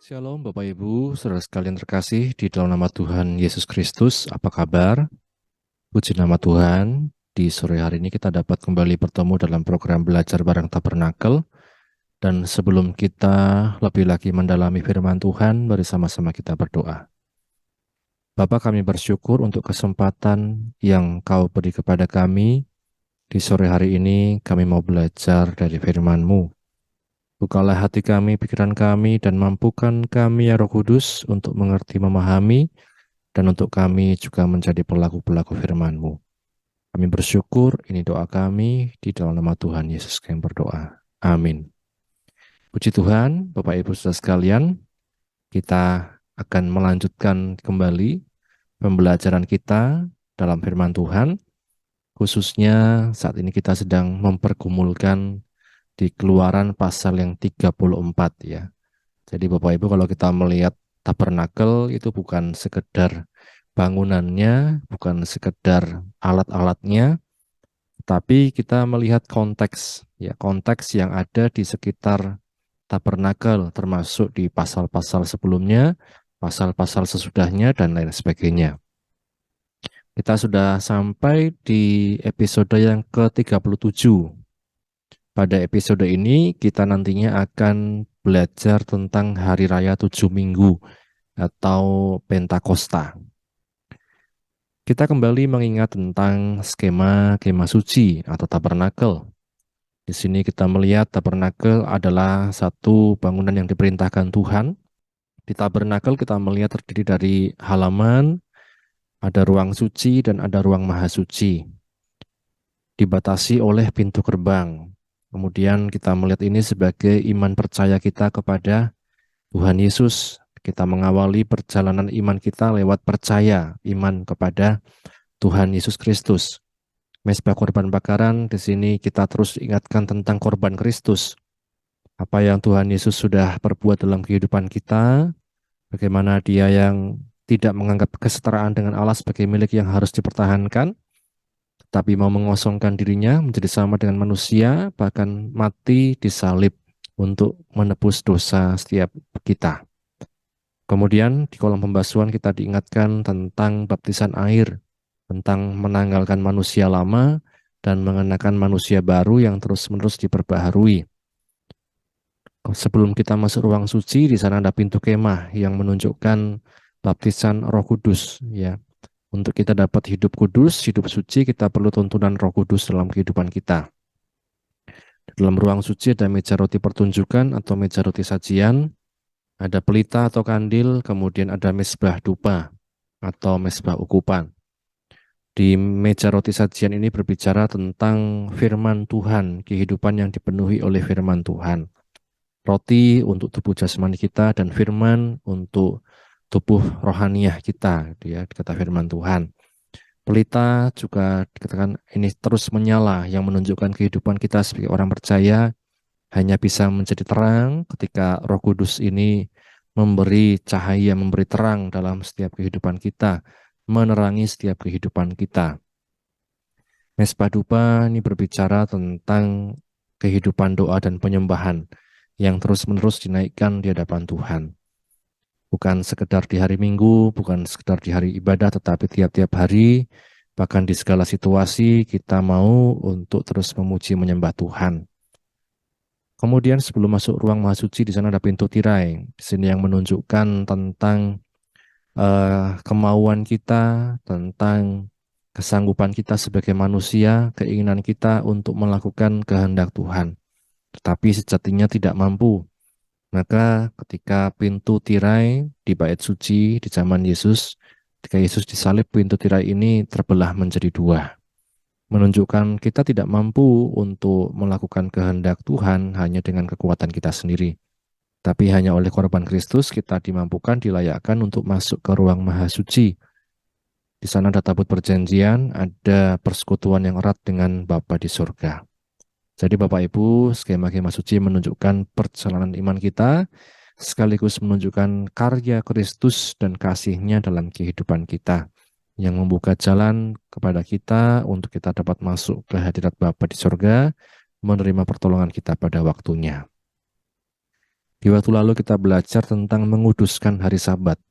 Shalom Bapak Ibu, saudara sekalian terkasih di dalam nama Tuhan Yesus Kristus, apa kabar? Puji nama Tuhan, di sore hari ini kita dapat kembali bertemu dalam program belajar bareng Tabernakel. Dan sebelum kita lebih lagi mendalami firman Tuhan, mari sama-sama kita berdoa. Bapa, kami bersyukur untuk kesempatan yang Kau beri kepada kami. Di sore hari ini kami mau belajar dari firman-Mu. Bukalah hati kami, pikiran kami, dan mampukan kami ya Roh Kudus untuk mengerti, memahami, dan untuk kami juga menjadi pelaku-pelaku firman-Mu. Kami bersyukur, ini doa kami, di dalam nama Tuhan Yesus kami berdoa. Amin. Puji Tuhan, Bapak Ibu Saudara sekalian, kita akan melanjutkan kembali pembelajaran kita dalam firman Tuhan, khususnya saat ini kita sedang mempergumulkan di Keluaran pasal yang 34 ya. Jadi Bapak Ibu kalau kita melihat tabernakel itu bukan sekedar bangunannya, bukan sekedar alat-alatnya, tapi kita melihat konteks ya, konteks yang ada di sekitar tabernakel termasuk di pasal-pasal sebelumnya, pasal-pasal sesudahnya dan lain sebagainya. Kita sudah sampai di episode yang ke-37. Pada episode ini kita nantinya akan belajar tentang Hari Raya 7 Minggu atau Pentakosta. Kita kembali mengingat tentang skema kemah suci atau tabernakel. Di sini kita melihat tabernakel adalah satu bangunan yang diperintahkan Tuhan. Di tabernakel kita melihat terdiri dari halaman, ada ruang suci dan ada ruang maha suci. Dibatasi oleh pintu gerbang. Kemudian kita melihat ini sebagai iman percaya kita kepada Tuhan Yesus. Kita mengawali perjalanan iman kita lewat percaya iman kepada Tuhan Yesus Kristus. Mezbah korban bakaran, di sini kita terus ingatkan tentang korban Kristus. Apa yang Tuhan Yesus sudah perbuat dalam kehidupan kita, bagaimana Dia yang tidak menganggap kesetaraan dengan Allah sebagai milik yang harus dipertahankan, tapi mau mengosongkan dirinya menjadi sama dengan manusia, bahkan mati disalib untuk menebus dosa setiap kita. Kemudian di kolom pembasuhan kita diingatkan tentang baptisan air, tentang menanggalkan manusia lama dan mengenakan manusia baru yang terus-menerus diperbaharui. Sebelum kita masuk ruang suci, di sana ada pintu kemah yang menunjukkan baptisan Roh Kudus, ya. Untuk kita dapat hidup kudus, hidup suci, kita perlu tuntunan Roh Kudus dalam kehidupan kita. Di dalam ruang suci ada meja roti pertunjukan atau meja roti sajian, ada pelita atau kandil, kemudian ada mezbah dupa atau mezbah ukupan. Di meja roti sajian ini berbicara tentang firman Tuhan, kehidupan yang dipenuhi oleh firman Tuhan. Roti untuk tubuh jasmani kita dan firman untuk tubuh rohaniah kita, ya, kata firman Tuhan. Pelita juga dikatakan ini terus menyala yang menunjukkan kehidupan kita sebagai orang percaya hanya bisa menjadi terang ketika Roh Kudus ini memberi cahaya, memberi terang dalam setiap kehidupan kita, menerangi setiap kehidupan kita. Mezbah dupa ini berbicara tentang kehidupan doa dan penyembahan yang terus-menerus dinaikkan di hadapan Tuhan. Bukan sekedar di hari Minggu, bukan sekedar di hari ibadah, tetapi tiap-tiap hari, bahkan di segala situasi kita mau untuk terus memuji menyembah Tuhan. Kemudian sebelum masuk ruang maha suci, di sana ada pintu tirai. Di sini yang menunjukkan tentang kemauan kita, tentang kesanggupan kita sebagai manusia, keinginan kita untuk melakukan kehendak Tuhan. Tetapi sejatinya tidak mampu. Maka ketika pintu tirai di bait suci di zaman Yesus, ketika Yesus disalib, pintu tirai ini terbelah menjadi dua. Menunjukkan kita tidak mampu untuk melakukan kehendak Tuhan hanya dengan kekuatan kita sendiri. Tapi hanya oleh korban Kristus kita dimampukan, dilayakkan untuk masuk ke ruang maha suci. Di sana ada tabut perjanjian, ada persekutuan yang erat dengan Bapa di surga. Jadi Bapak Ibu, skema kemah suci menunjukkan perjalanan iman kita, sekaligus menunjukkan karya Kristus dan kasih-Nya dalam kehidupan kita, yang membuka jalan kepada kita untuk kita dapat masuk ke hadirat Bapa di surga, menerima pertolongan kita pada waktunya. Di waktu lalu kita belajar tentang menguduskan hari Sabat.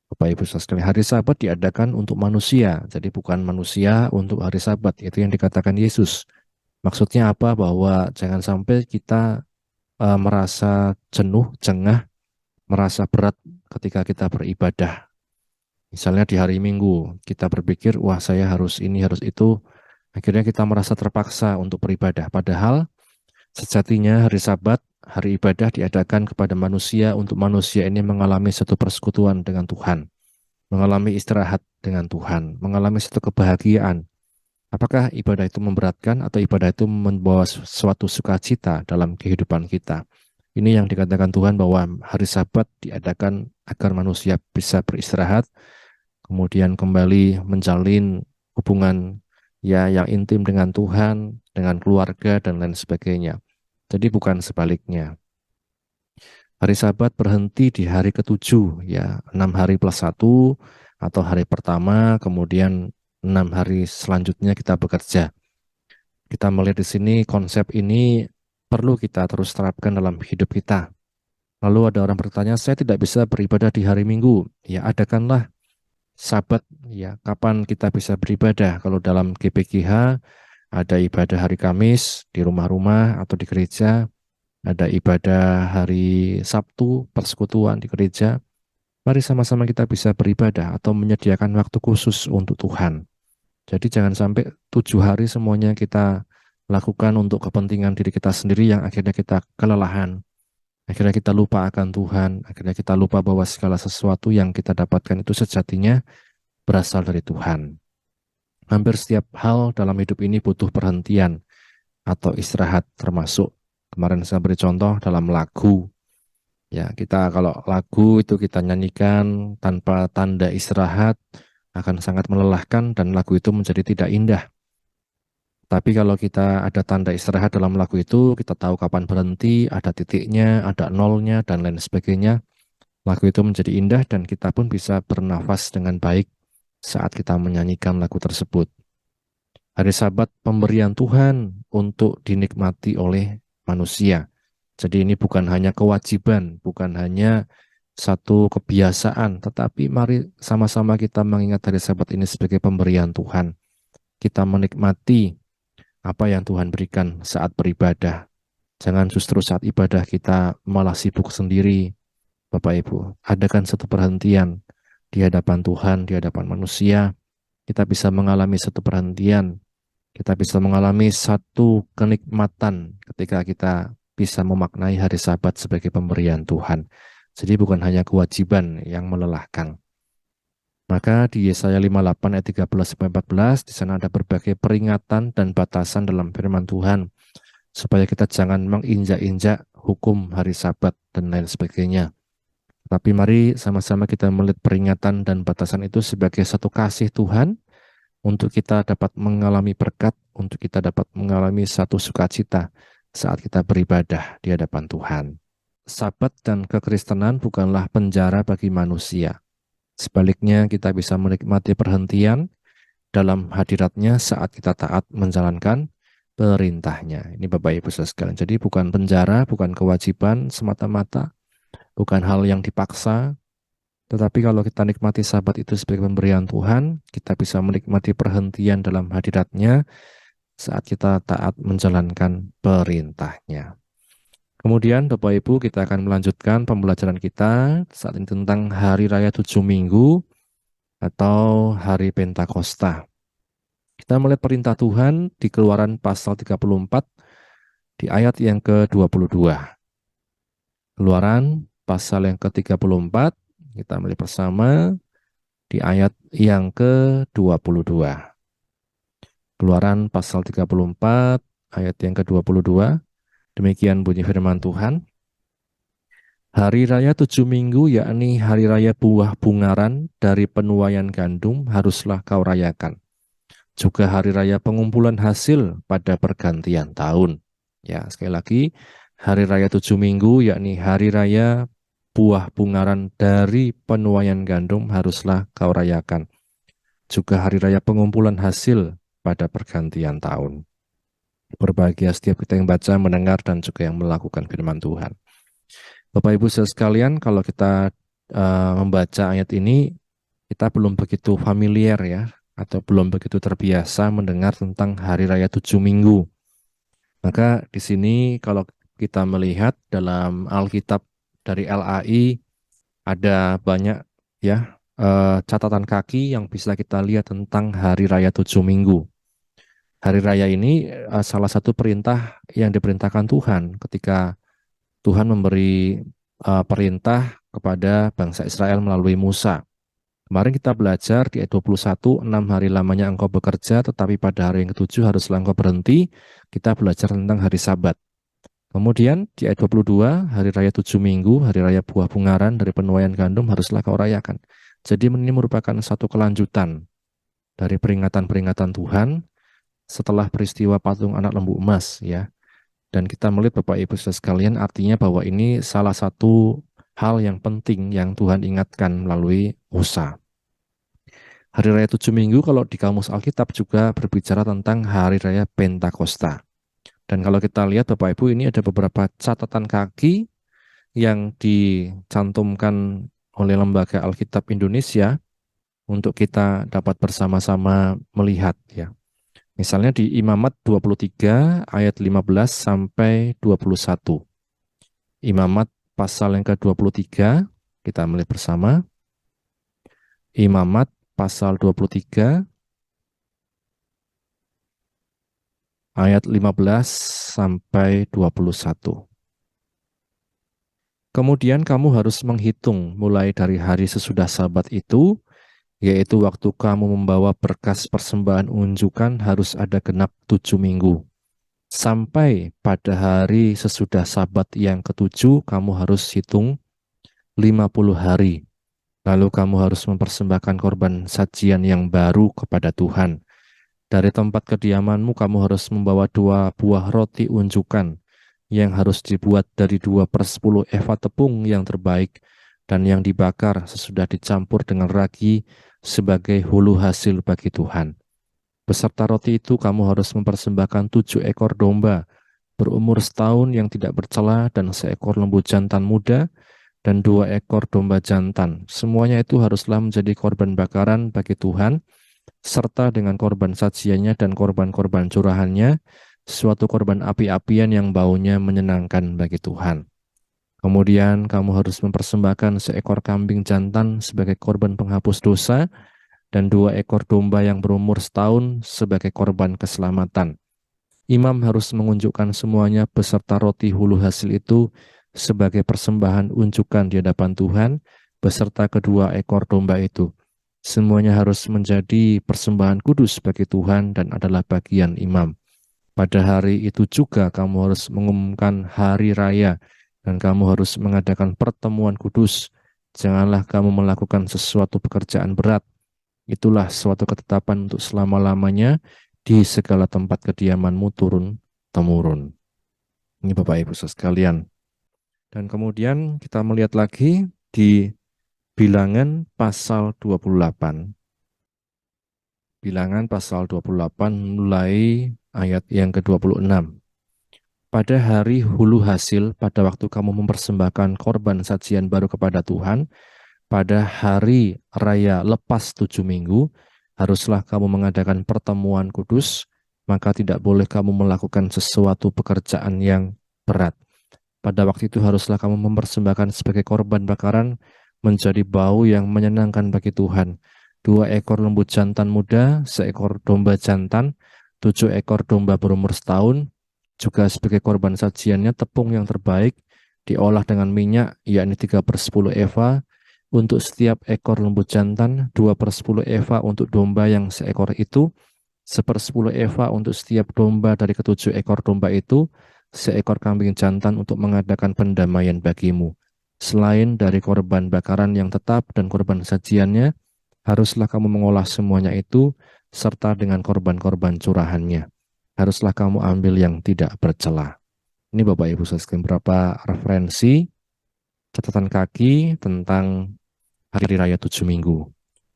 Bapak Ibu saudara sekalian, hari Sabat diadakan untuk manusia, jadi bukan manusia untuk hari Sabat. Itu yang dikatakan Yesus. Maksudnya apa? Bahwa jangan sampai kita merasa jenuh, jengah, merasa berat ketika kita beribadah. Misalnya di hari Minggu, kita berpikir, wah saya harus ini, harus itu. Akhirnya kita merasa terpaksa untuk beribadah. Padahal sejatinya hari Sabat, hari ibadah diadakan kepada manusia untuk manusia ini mengalami satu persekutuan dengan Tuhan, mengalami istirahat dengan Tuhan, mengalami satu kebahagiaan. Apakah ibadah itu memberatkan atau ibadah itu membawa suatu sukacita dalam kehidupan kita? Ini yang dikatakan Tuhan bahwa hari Sabat diadakan agar manusia bisa beristirahat, kemudian kembali menjalin hubungan ya yang intim dengan Tuhan, dengan keluarga dan lain sebagainya. Jadi bukan sebaliknya. Hari Sabat berhenti di hari ketujuh, ya 6 hari plus 1 atau hari pertama, kemudian 6 hari selanjutnya kita bekerja. Kita melihat di sini konsep ini perlu kita terus terapkan dalam hidup kita. Lalu ada orang bertanya, saya tidak bisa beribadah di hari Minggu. Ya adakanlah Sabat, ya kapan kita bisa beribadah. Kalau dalam GPGH ada ibadah hari Kamis di rumah-rumah atau di gereja, ada ibadah hari Sabtu, persekutuan di gereja. Mari sama-sama kita bisa beribadah atau menyediakan waktu khusus untuk Tuhan. Jadi jangan sampai 7 hari semuanya kita lakukan untuk kepentingan diri kita sendiri yang akhirnya kita kelelahan. Akhirnya kita lupa akan Tuhan, akhirnya kita lupa bahwa segala sesuatu yang kita dapatkan itu sejatinya berasal dari Tuhan. Hampir setiap hal dalam hidup ini butuh perhentian atau istirahat, termasuk kemarin saya beri contoh dalam lagu. Ya, kita kalau lagu itu kita nyanyikan tanpa tanda istirahat akan sangat melelahkan dan lagu itu menjadi tidak indah. Tapi kalau kita ada tanda istirahat dalam lagu itu, kita tahu kapan berhenti, ada titiknya, ada nolnya, dan lain sebagainya. Lagu itu menjadi indah dan kita pun bisa bernafas dengan baik saat kita menyanyikan lagu tersebut. Hari Sabat pemberian Tuhan untuk dinikmati oleh manusia. Jadi ini bukan hanya kewajiban, bukan hanya satu kebiasaan, tetapi mari sama-sama kita mengingat hari Sabat ini sebagai pemberian Tuhan. Kita menikmati apa yang Tuhan berikan saat beribadah. Jangan justru saat ibadah kita malah sibuk sendiri. Bapak Ibu, adakan satu perhentian di hadapan Tuhan, di hadapan manusia. Kita bisa mengalami satu perhentian. Kita bisa mengalami satu kenikmatan ketika kita bisa memaknai hari Sabat sebagai pemberian Tuhan. Jadi bukan hanya kewajiban yang melelahkan. Maka di Yesaya 58 ayat 13-14 di sana ada berbagai peringatan dan batasan dalam firman Tuhan supaya kita jangan menginjak-injak hukum hari Sabat dan lain sebagainya. Tapi mari sama-sama kita melihat peringatan dan batasan itu sebagai satu kasih Tuhan untuk kita dapat mengalami berkat, untuk kita dapat mengalami satu sukacita saat kita beribadah di hadapan Tuhan. Sabat dan kekristenan bukanlah penjara bagi manusia. Sebaliknya kita bisa menikmati perhentian dalam hadiratnya saat kita taat menjalankan perintahnya. Ini Bapak Ibu saudara sekalian. Jadi bukan penjara, bukan kewajiban semata-mata, bukan hal yang dipaksa, tetapi kalau kita nikmati Sabat itu sebagai pemberian Tuhan, kita bisa menikmati perhentian dalam hadiratnya saat kita taat menjalankan perintahnya. Kemudian Bapak Ibu kita akan melanjutkan pembelajaran kita saat ini tentang Hari Raya 7 Minggu atau Hari Pentakosta. Kita melihat perintah Tuhan di Keluaran pasal 34 di ayat yang ke-22. Keluaran pasal yang ke-34, kita melihat bersama di ayat yang ke-22. Keluaran pasal 34 ayat yang ke-22. Demikian bunyi firman Tuhan. Hari Raya 7 Minggu, yakni Hari Raya Buah Bungaran dari penuaian gandum, haruslah kau rayakan. Juga Hari Raya Pengumpulan Hasil pada pergantian tahun. Ya, sekali lagi, Hari Raya 7 Minggu, yakni Hari Raya Buah Bungaran dari penuaian gandum, haruslah kau rayakan. Juga Hari Raya Pengumpulan Hasil pada pergantian tahun. Berbahagia setiap kita yang baca, mendengar, dan juga yang melakukan firman Tuhan. Bapak Ibu saudara sekalian, kalau kita membaca ayat ini, kita belum begitu familiar ya, atau belum begitu terbiasa mendengar tentang Hari Raya 7 Minggu. Maka di sini kalau kita melihat dalam Alkitab dari LAI ada banyak ya catatan kaki yang bisa kita lihat tentang Hari Raya 7 Minggu. Hari Raya ini salah satu perintah yang diperintahkan Tuhan ketika Tuhan memberi perintah kepada bangsa Israel melalui Musa. Kemarin kita belajar di ayat 21, 6 hari lamanya engkau bekerja, tetapi pada hari yang ketujuh haruslah engkau berhenti. Kita belajar tentang hari Sabat. Kemudian di ayat 22, hari raya 7 Minggu, hari raya buah bungaran dari penuaian gandum haruslah kau rayakan. Jadi ini merupakan satu kelanjutan dari peringatan-peringatan Tuhan setelah peristiwa patung anak lembu emas ya. Dan kita melihat Bapak Ibu Saudara sekalian artinya bahwa ini salah satu hal yang penting yang Tuhan ingatkan melalui Musa. Hari Raya 7 Minggu kalau di Kamus Alkitab juga berbicara tentang Hari Raya Pentakosta. Dan kalau kita lihat Bapak Ibu ini ada beberapa catatan kaki yang dicantumkan oleh Lembaga Alkitab Indonesia untuk kita dapat bersama-sama melihat ya. Misalnya di Imamat 23 ayat 15 sampai 21. Imamat pasal yang ke-23, kita melihat bersama. Imamat pasal 23 ayat 15 sampai 21. Kemudian kamu harus menghitung mulai dari hari sesudah Sabat itu, yaitu waktu kamu membawa berkas persembahan unjukan harus ada genap 7 minggu. Sampai pada hari sesudah Sabat yang ketujuh, kamu harus hitung 50 hari. Lalu kamu harus mempersembahkan korban sajian yang baru kepada Tuhan. Dari tempat kediamanmu kamu harus membawa 2 buah roti unjukan yang harus dibuat dari 2/10 eva tepung yang terbaik dan yang dibakar sesudah dicampur dengan ragi sebagai hulu hasil bagi Tuhan. Beserta roti itu kamu harus mempersembahkan 7 ekor domba berumur setahun yang tidak bercela dan seekor lembu jantan muda dan 2 ekor domba jantan. Semuanya itu haruslah menjadi korban bakaran bagi Tuhan, serta dengan korban sajiannya dan korban-korban curahannya, suatu korban api-apian yang baunya menyenangkan bagi Tuhan. Kemudian kamu harus mempersembahkan seekor kambing jantan sebagai korban penghapus dosa, dan 2 ekor domba yang berumur setahun sebagai korban keselamatan. Imam harus mengunjukkan semuanya beserta roti hulu hasil itu sebagai persembahan unjukan di hadapan Tuhan beserta kedua ekor domba itu. Semuanya harus menjadi persembahan kudus bagi Tuhan dan adalah bagian imam. Pada hari itu juga kamu harus mengumumkan hari raya dan kamu harus mengadakan pertemuan kudus. Janganlah kamu melakukan sesuatu pekerjaan berat. Itulah suatu ketetapan untuk selama-lamanya di segala tempat kediamanmu turun-temurun. Ini Bapak Ibu sekalian. Dan kemudian kita melihat lagi di Bilangan pasal 28. Bilangan pasal 28 mulai ayat yang ke-26. Pada hari hulu hasil, pada waktu kamu mempersembahkan korban sajian baru kepada Tuhan, pada hari raya lepas 7 minggu, haruslah kamu mengadakan pertemuan kudus, maka tidak boleh kamu melakukan sesuatu pekerjaan yang berat. Pada waktu itu haruslah kamu mempersembahkan sebagai korban bakaran menjadi bau yang menyenangkan bagi Tuhan. 2 ekor lembu jantan muda, seekor domba jantan, 7 ekor domba berumur setahun, juga sebagai korban sajiannya tepung yang terbaik, diolah dengan minyak, yakni 3/10 eva, untuk setiap ekor lembu jantan, 2/10 eva untuk domba yang seekor itu, 1/10 eva untuk setiap domba dari ketujuh ekor domba itu, seekor kambing jantan untuk mengadakan pendamaian bagimu. Selain dari korban bakaran yang tetap dan korban sajiannya, haruslah kamu mengolah semuanya itu, serta dengan korban-korban curahannya. Haruslah kamu ambil yang tidak bercela. Ini Bapak Ibu sekalian beberapa referensi catatan kaki tentang Hari Raya 7 Minggu.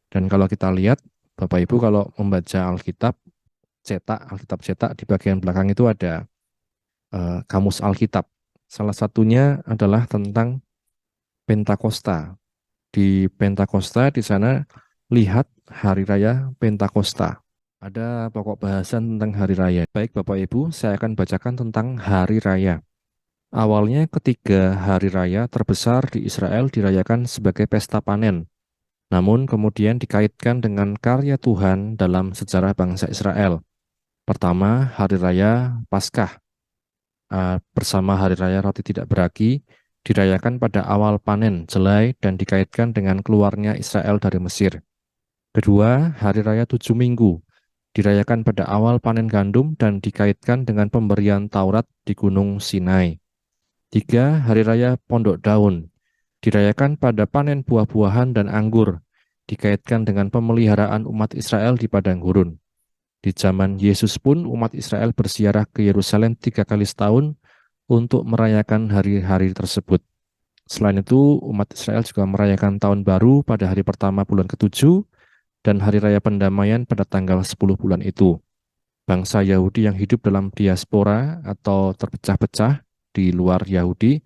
Dan kalau kita lihat, Bapak Ibu kalau membaca Alkitab cetak di bagian belakang itu ada Kamus Alkitab. Salah satunya adalah tentang Pentakosta. Di Pentakosta di sana lihat hari raya Pentakosta. Ada pokok bahasan tentang hari raya. Baik Bapak Ibu, saya akan bacakan tentang hari raya. Awalnya ketiga hari raya terbesar di Israel dirayakan sebagai pesta panen. Namun kemudian dikaitkan dengan karya Tuhan dalam sejarah bangsa Israel. Pertama, hari raya Paskah bersama hari raya roti tidak beragi dirayakan pada awal panen jelai dan dikaitkan dengan keluarnya Israel dari Mesir. Kedua, hari raya 7 minggu dirayakan pada awal panen gandum dan dikaitkan dengan pemberian Taurat di Gunung Sinai. Tiga, hari raya Pondok Daun dirayakan pada panen buah-buahan dan anggur, dikaitkan dengan pemeliharaan umat Israel di padang gurun. Di zaman Yesus pun umat Israel berziarah ke Yerusalem 3 kali setahun untuk merayakan hari-hari tersebut. Selain itu, umat Israel juga merayakan tahun baru pada hari pertama bulan ke-7 dan hari raya pendamaian pada tanggal 10 bulan itu. Bangsa Yahudi yang hidup dalam diaspora atau terpecah-pecah di luar Yahudi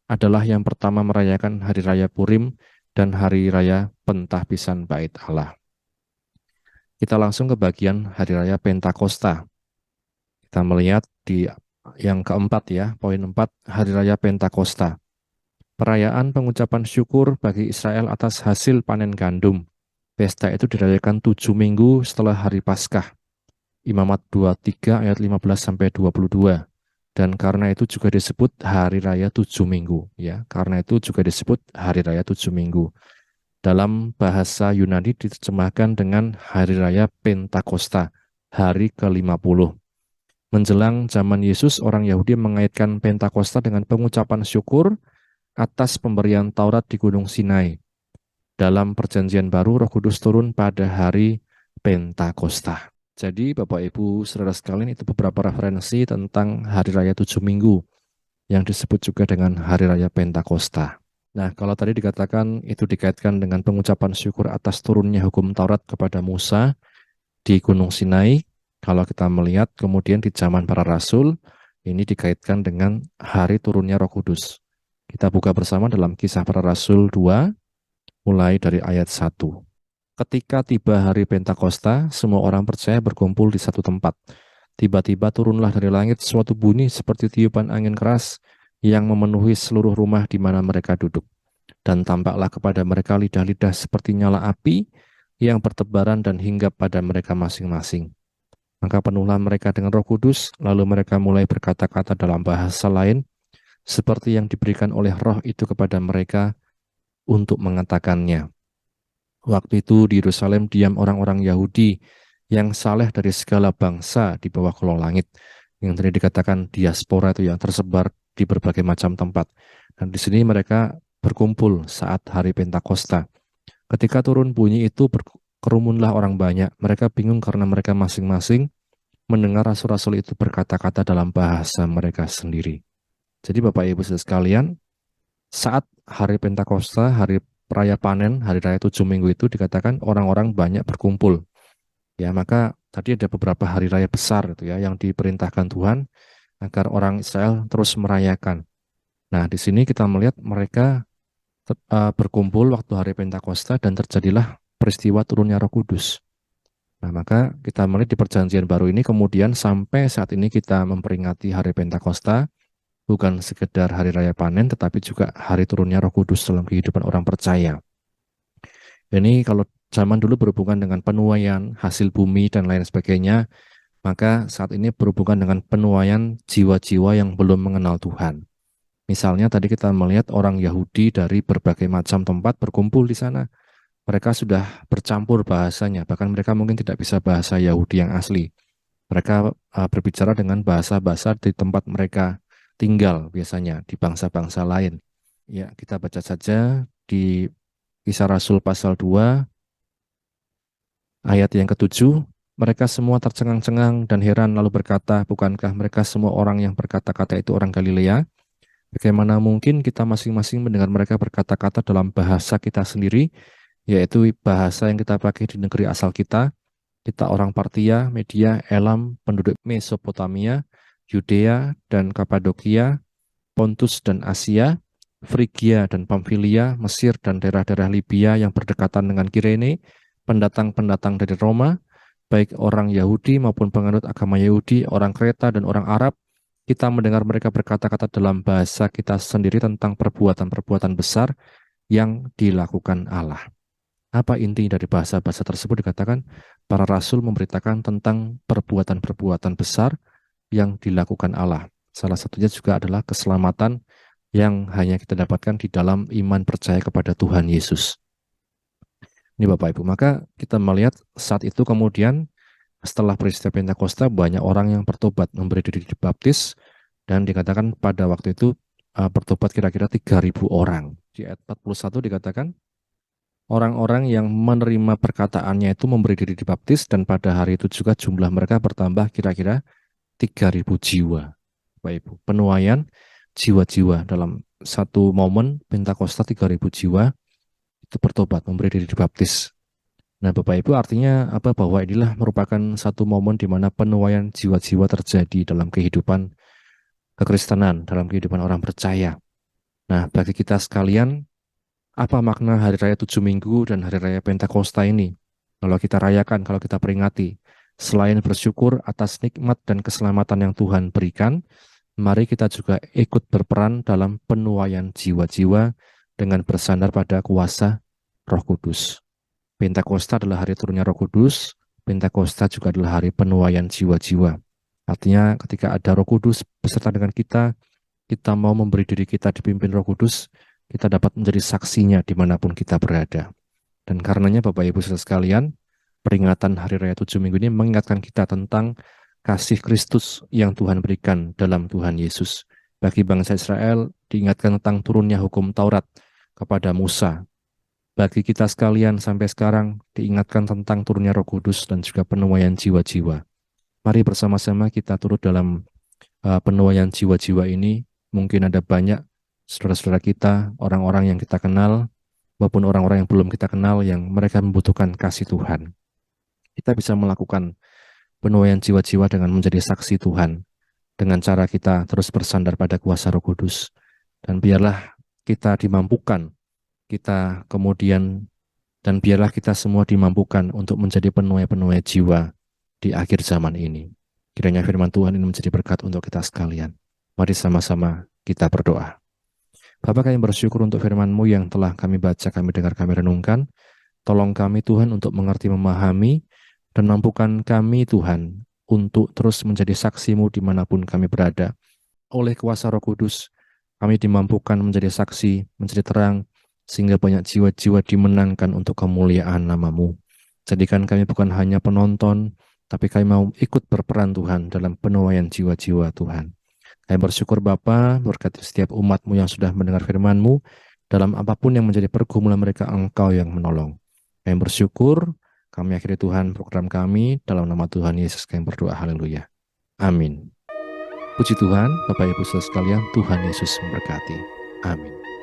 adalah yang pertama merayakan hari raya Purim dan hari raya Pentahbisan Bait Allah. Kita langsung ke bagian hari raya Pentakosta. Kita melihat di yang keempat ya, poin 4, hari raya Pentakosta. Perayaan pengucapan syukur bagi Israel atas hasil panen gandum. Pesta itu dirayakan 7 minggu setelah hari Paskah. Imamat 23 ayat 15-22. Dan karena itu juga disebut hari raya 7 minggu. Ya, karena itu juga disebut hari raya 7 minggu. Dalam bahasa Yunani diterjemahkan dengan hari raya Pentakosta, hari ke-50. Menjelang zaman Yesus, orang Yahudi mengaitkan Pentakosta dengan pengucapan syukur atas pemberian Taurat di Gunung Sinai. Dalam Perjanjian Baru, Roh Kudus turun pada hari Pentakosta. Jadi Bapak Ibu saudara sekalian, itu beberapa referensi tentang hari raya 7 minggu yang disebut juga dengan hari raya Pentakosta. Nah, kalau tadi dikatakan itu dikaitkan dengan pengucapan syukur atas turunnya hukum Taurat kepada Musa di Gunung Sinai, kalau kita melihat kemudian di zaman para rasul, ini dikaitkan dengan hari turunnya Roh Kudus. Kita buka bersama dalam Kisah Para Rasul 2, mulai dari ayat 1. Ketika tiba hari Pentakosta, semua orang percaya berkumpul di satu tempat. Tiba-tiba turunlah dari langit suatu bunyi seperti tiupan angin keras yang memenuhi seluruh rumah di mana mereka duduk. Dan tampaklah kepada mereka lidah-lidah seperti nyala api yang bertebaran dan hinggap pada mereka masing-masing. Maka penuhlah mereka dengan Roh Kudus, lalu mereka mulai berkata-kata dalam bahasa lain, seperti yang diberikan oleh Roh itu kepada mereka untuk mengatakannya. Waktu itu di Yerusalem diam orang-orang Yahudi yang saleh dari segala bangsa di bawah kolong langit. Yang tadi dikatakan diaspora itu yang tersebar di berbagai macam tempat. Dan di sini mereka berkumpul saat hari Pentakosta. Ketika turun bunyi itu kerumunlah orang banyak. Mereka bingung karena mereka masing-masing mendengar rasul-rasul itu berkata-kata dalam bahasa mereka sendiri. Jadi Bapak Ibu sekalian, saat hari Pentakosta, hari raya panen, hari raya 7 minggu itu dikatakan orang-orang banyak berkumpul. Ya, maka tadi ada beberapa hari raya besar itu ya yang diperintahkan Tuhan agar orang Israel terus merayakan. Nah, di sini kita melihat mereka berkumpul waktu hari Pentakosta dan terjadilah peristiwa turunnya Roh Kudus. Nah, maka kita melihat di Perjanjian Baru ini kemudian sampai saat ini kita memperingati hari Pentakosta bukan sekedar hari raya panen, tetapi juga hari turunnya Roh Kudus dalam kehidupan orang percaya. Ini kalau zaman dulu berhubungan dengan penuaian, hasil bumi, dan lain sebagainya, maka saat ini berhubungan dengan penuaian jiwa-jiwa yang belum mengenal Tuhan. Misalnya tadi kita melihat orang Yahudi dari berbagai macam tempat berkumpul di sana. Mereka sudah bercampur bahasanya, bahkan mereka mungkin tidak bisa bahasa Yahudi yang asli. Mereka berbicara dengan bahasa-bahasa di tempat mereka tinggal biasanya, di bangsa-bangsa lain. Ya, kita baca saja di Kisah Rasul pasal 2, ayat yang ke-7. Mereka semua tercengang-cengang dan heran lalu berkata, bukankah mereka semua orang yang berkata-kata itu orang Galilea? Bagaimana mungkin kita masing-masing mendengar mereka berkata-kata dalam bahasa kita sendiri, yaitu bahasa yang kita pakai di negeri asal kita. Kita orang Partia, Media, Elam, penduduk Mesopotamia, Yudea, dan Kapadokia, Pontus dan Asia, Frigia dan Pamfilia, Mesir dan daerah-daerah Libya yang berdekatan dengan Kirene, pendatang-pendatang dari Roma, baik orang Yahudi maupun penganut agama Yahudi, orang Kreta dan orang Arab, kita mendengar mereka berkata-kata dalam bahasa kita sendiri tentang perbuatan-perbuatan besar yang dilakukan Allah. Apa inti dari bahasa-bahasa tersebut? Dikatakan para rasul memberitakan tentang perbuatan-perbuatan besar yang dilakukan Allah. Salah satunya juga adalah keselamatan yang hanya kita dapatkan di dalam iman percaya kepada Tuhan Yesus. Ini Bapak Ibu, maka kita melihat saat itu kemudian setelah peristiwa Pentakosta banyak orang yang bertobat, memberi diri dibaptis, dan dikatakan pada waktu itu bertobat kira-kira 3.000 orang. Di ayat 41 dikatakan orang-orang yang menerima perkataannya itu memberi diri dibaptis, dan pada hari itu juga jumlah mereka bertambah kira-kira 3.000 jiwa. Bapak Ibu, penuaian jiwa-jiwa dalam satu momen Pentakosta 3.000 jiwa itu bertobat, memberi diri dibaptis. Nah, Bapak Ibu, artinya apa? Bahwa inilah merupakan satu momen di mana penuaian jiwa-jiwa terjadi dalam kehidupan kekristenan, dalam kehidupan orang percaya. Nah, bagi kita sekalian, apa makna Hari Raya 7 Minggu dan Hari Raya Pentakosta ini? Kalau kita rayakan, kalau kita peringati, selain bersyukur atas nikmat dan keselamatan yang Tuhan berikan, mari kita juga ikut berperan dalam penuaian jiwa-jiwa dengan bersandar pada kuasa Roh Kudus. Pentakosta adalah hari turunnya Roh Kudus, Pentakosta juga adalah hari penuaian jiwa-jiwa. Artinya ketika ada Roh Kudus beserta dengan kita mau memberi diri kita dipimpin Roh Kudus, kita dapat menjadi saksinya dimanapun kita berada. Dan karenanya Bapak Ibu saudara sekalian, peringatan Hari Raya 7 Minggu ini mengingatkan kita tentang kasih Kristus yang Tuhan berikan dalam Tuhan Yesus. Bagi bangsa Israel diingatkan tentang turunnya hukum Taurat kepada Musa. Bagi kita sekalian sampai sekarang diingatkan tentang turunnya Roh Kudus dan juga penuaian jiwa-jiwa. Mari bersama-sama kita turut dalam penuaian jiwa-jiwa ini. Mungkin ada banyak saudara-saudara kita, orang-orang yang kita kenal, maupun orang-orang yang belum kita kenal yang mereka membutuhkan kasih Tuhan. Kita bisa melakukan penuaian jiwa-jiwa dengan menjadi saksi Tuhan, dengan cara kita terus bersandar pada kuasa Roh Kudus. Dan biarlah kita dimampukan, kita kemudian, dan biarlah kita semua dimampukan untuk menjadi penuai-penuai jiwa di akhir zaman ini. Kiranya firman Tuhan ini menjadi berkat untuk kita sekalian. Mari sama-sama kita berdoa. Bapa, kami bersyukur untuk firman-Mu yang telah kami baca, kami dengar, kami renungkan. Tolong kami Tuhan untuk mengerti, memahami, dan mampukan kami Tuhan untuk terus menjadi saksi-Mu dimanapun kami berada. Oleh kuasa Roh Kudus, kami dimampukan menjadi saksi, menjadi terang, sehingga banyak jiwa-jiwa dimenangkan untuk kemuliaan nama-Mu. Jadikan kami bukan hanya penonton, tapi kami mau ikut berperan Tuhan dalam penuaian jiwa-jiwa Tuhan. Kami bersyukur Bapa, berkati setiap umat-Mu yang sudah mendengar firman-Mu, dalam apapun yang menjadi pergumulan mereka, Engkau yang menolong. Kami bersyukur, kami akhiri Tuhan program kami, dalam nama Tuhan Yesus kami berdoa, haleluya. Amin. Puji Tuhan, Bapak Ibu saudara sekalian, Tuhan Yesus memberkati. Amin.